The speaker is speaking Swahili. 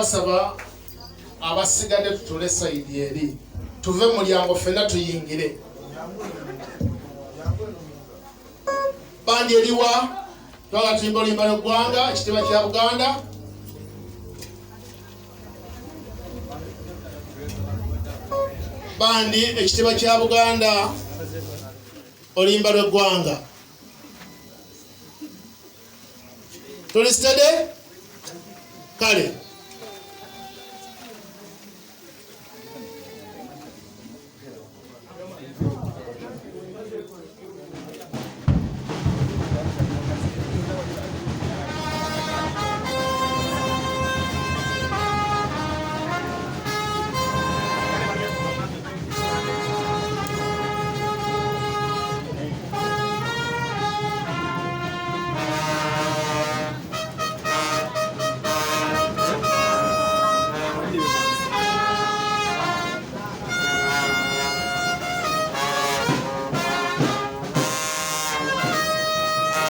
kubasaba abasigadde tutule side eri tuve mu mulyango ffenna tuyingire. Bandi eriwa twala tuyimba oluyimba lw'eggwanga ekitiibwa kya Buganda. Bandi ekitiibwa kya Buganda oluyimba lw'eggwanga. Tuli steady? Kale